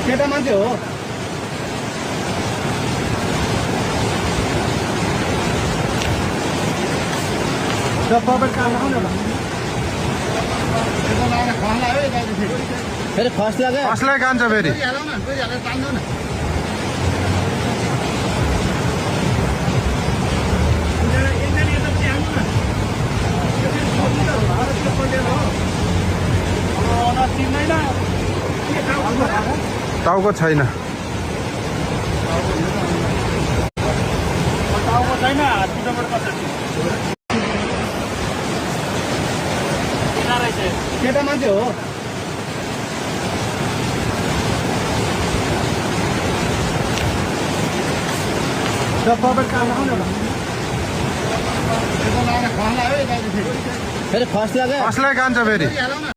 केटा मान्छे हो फेरि फर्स्ट लाग्यो कसलाई कान्छ फेरि टाउको छैन केटा मान्छे हो फेरि फर्स्ट लाग्यो कसलाई कान्छ फेरि